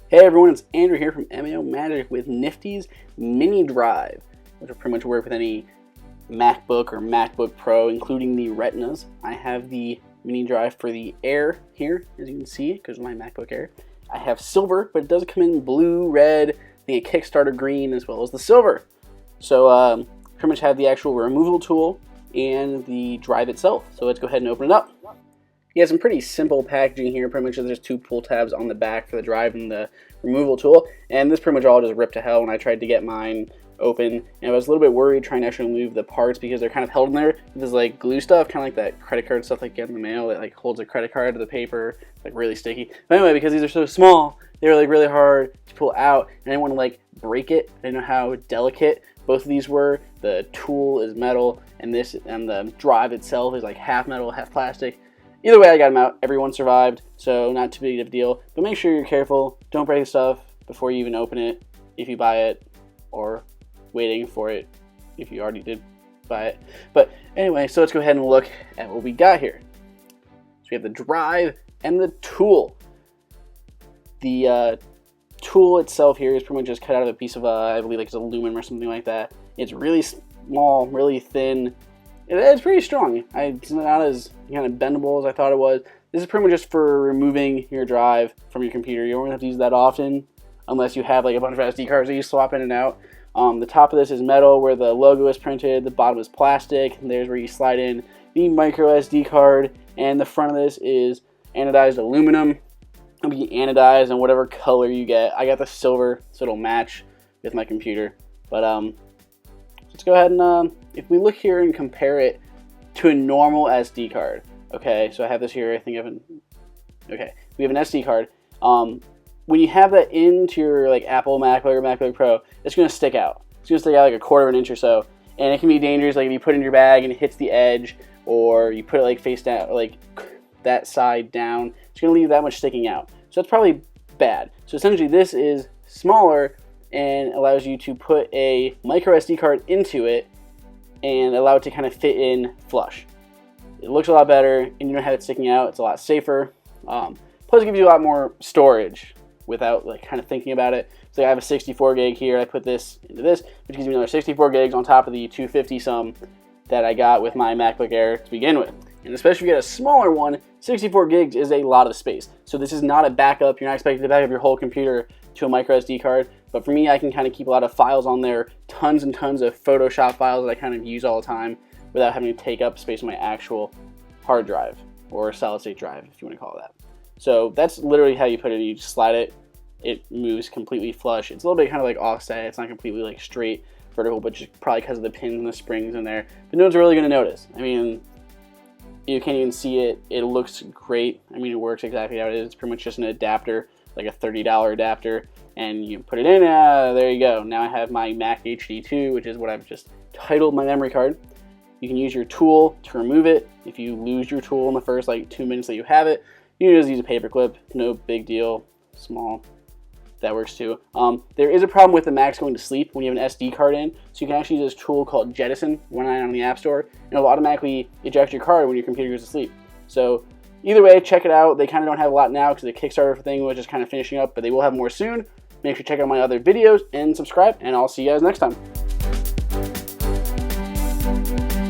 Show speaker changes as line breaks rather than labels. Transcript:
Hey everyone, it's Andrew here from MAO Magic with Nifty's MiniDrive, which will pretty much work with any MacBook or MacBook Pro, including the Retinas. I have the MiniDrive for the Air here, as you can see, because of my MacBook Air. I have silver, but it does come in blue, red, I think a Kickstarter green, as well as the silver. So pretty much have the actual removal tool and the drive itself. So let's go ahead and open it up. You have some pretty simple packaging here. Pretty much there's two pull tabs on the back for the drive and the removal tool, and this pretty much all just ripped to hell when I tried to get mine open. And I was a little bit worried trying to actually remove the parts because they're kind of held in there with this like glue stuff, kind of like that credit card stuff like get in the mail that like holds a credit card to the paper, like really sticky. But anyway, because these are so small, they were like really hard to pull out, and I didn't want to like break it. I didn't know how delicate both of these were. The tool is metal, and the drive itself is like half metal, half plastic. Either way, I got them out. Everyone survived, so not too big of a deal. But make sure you're careful. Don't break the stuff before you even open it if you buy it, or waiting for it if you already did buy it. But anyway, so let's go ahead and look at what we got here. So we have the drive and the tool. The tool itself here is pretty much just cut out of a piece of, I believe like it's aluminum or something like that. It's really small, really thin. It's pretty strong. It's not as kind of bendable as I thought it was. This is pretty much just for removing your drive from your computer. You don't have to use that often unless you have like a bunch of SD cards that you swap in and out. The top of this is metal where the logo is printed. The bottom is plastic. And there's where you slide in the micro SD card. And the front of this is anodized aluminum. It'll be anodized in whatever color you get. I got the silver, so it'll match with my computer. But let's go ahead and if we look here and compare it to a normal SD card, okay, so I have this here, I think I have okay, we have an SD card. When you have that into your like Apple MacBook or MacBook Pro, it's going to stick out. It's going to stick out like a quarter of an inch or so, and it can be dangerous, like if you put it in your bag and it hits the edge, or you put it like face down, like that side down, it's going to leave that much sticking out. So that's probably bad. So essentially this is smaller and allows you to put a micro SD card into it and allow it to kind of fit in flush. It looks a lot better, and you don't have it sticking out. It's a lot safer. Plus, it gives you a lot more storage without like kind of thinking about it. So I have a 64 gig here. I put this into this, which gives me another 64 gigs on top of the 250 some that I got with my MacBook Air to begin with. And especially if you get a smaller one, 64 gigs is a lot of space. So this is not a backup. You're not expected to back up your whole computer to a micro SD card. But for me, I can kind of keep a lot of files on there, tons and tons of Photoshop files that I kind of use all the time without having to take up space on my actual hard drive, or solid state drive, if you want to call it that. So that's literally how you put it. You just slide it, it moves completely flush. It's a little bit kind of like offset. It's not completely like straight vertical, but just probably because of the pins and the springs in there. But no one's really going to notice. I mean, you can't even see it. It looks great. I mean, it works exactly how it is. It's pretty much just an adapter, like a $30 adapter. And you put it in, there you go. Now I have my Mac HD2, which is what I've just titled my memory card. You can use your tool to remove it. If you lose your tool in the first like 2 minutes that you have it, you can just use a paper clip. No big deal. Small. That works too. There is a problem with the Macs going to sleep when you have an SD card in. So you can actually use this tool called Jettison, one on the App Store, and it'll automatically eject your card when your computer goes to sleep. So either way, check it out. They kind of don't have a lot now because the Kickstarter thing was just kind of finishing up, but they will have more soon. Make sure to check out my other videos and subscribe, and I'll see you guys next time.